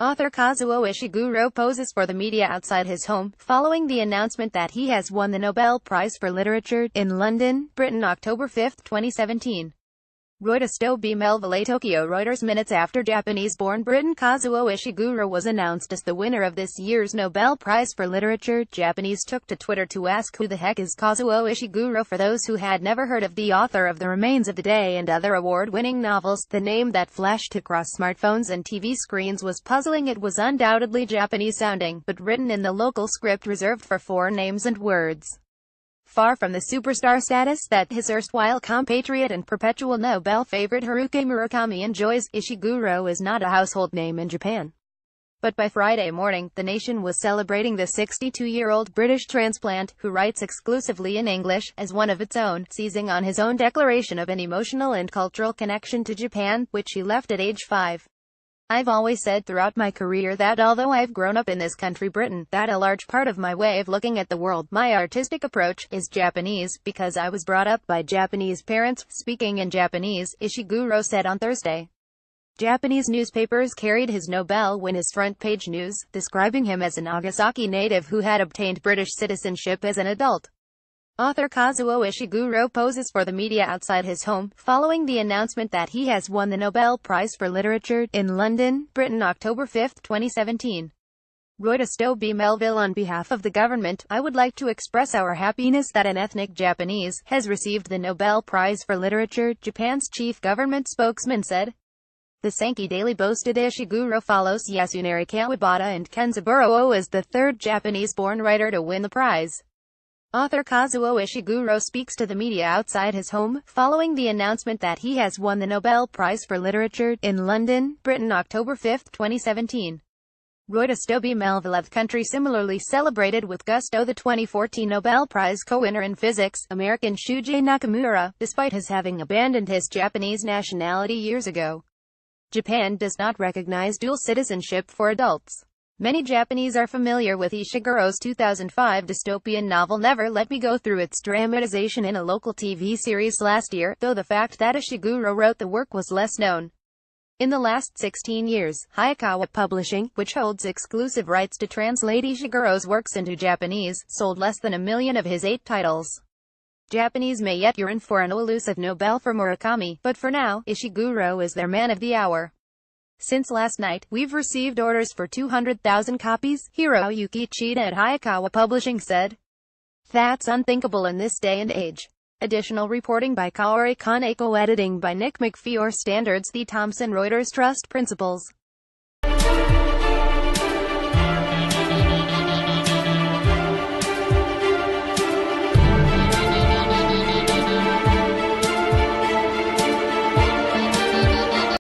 Author Kazuo Ishiguro poses for the media outside his home, following the announcement that he has won the Nobel Prize for Literature, in London, Britain October 5, 2017. Reuters Toby Melville Tokyo Reuters Minutes after Japanese-born Briton Kazuo Ishiguro was announced as the winner of this year's Nobel Prize for Literature, Japanese took to Twitter to ask who the heck is Kazuo Ishiguro. For those who had never heard of the author of The Remains of the Day and other award-winning novels, the name that flashed across smartphones and TV screens was puzzling. It was undoubtedly Japanese-sounding, but written in the local script reserved for foreign names and words. Far from the superstar status that his erstwhile compatriot and perpetual Nobel favorite Haruki Murakami enjoys, Ishiguro is not a household name in Japan. But by Friday morning, the nation was celebrating the 62-year-old British transplant, who writes exclusively in English, as one of its own, seizing on his own declaration of an emotional and cultural connection to Japan, which he left at age 5. I've always said throughout my career that although I've grown up in this country, Britain, that a large part of my way of looking at the world, my artistic approach, is Japanese, because I was brought up by Japanese parents, speaking in Japanese, Ishiguro said on Thursday. Japanese newspapers carried his Nobel win as front-page news, describing him as a Nagasaki native who had obtained British citizenship as an adult. Author Kazuo Ishiguro poses for the media outside his home, following the announcement that he has won the Nobel Prize for Literature, in London, Britain October 5, 2017. Reuters Toby Melville on behalf of the government, I would like to express our happiness that an ethnic Japanese has received the Nobel Prize for Literature, Japan's chief government spokesman said. The Sankei Daily boasted Ishiguro follows Yasunari Kawabata and Kenzaburo as the third Japanese-born writer to win the prize. Author Kazuo Ishiguro speaks to the media outside his home, following the announcement that he has won the Nobel Prize for Literature, in London, Britain October 5, 2017. Reuters Toby Melville. The country similarly celebrated with gusto the 2014 Nobel Prize co-winner in physics, American Shuji Nakamura, despite his having abandoned his Japanese nationality years ago. Japan does not recognize dual citizenship for adults. Many Japanese are familiar with Ishiguro's 2005 dystopian novel Never Let Me Go through its dramatization in a local TV series last year, though the fact that Ishiguro wrote the work was less known. In the last 16 years, Hayakawa Publishing, which holds exclusive rights to translate Ishiguro's works into Japanese, sold less than 1 million of his 8 titles. Japanese may yet yearn for an elusive Nobel for Murakami, but for now, Ishiguro is their man of the hour. Since last night, we've received orders for 200,000 copies, Hiroyuki Chida at Hayakawa Publishing said. That's unthinkable in this day and age. Additional reporting by Kaori Kaneko, editing by Nick McPhee. Standards. The Thomson Reuters Trust Principles.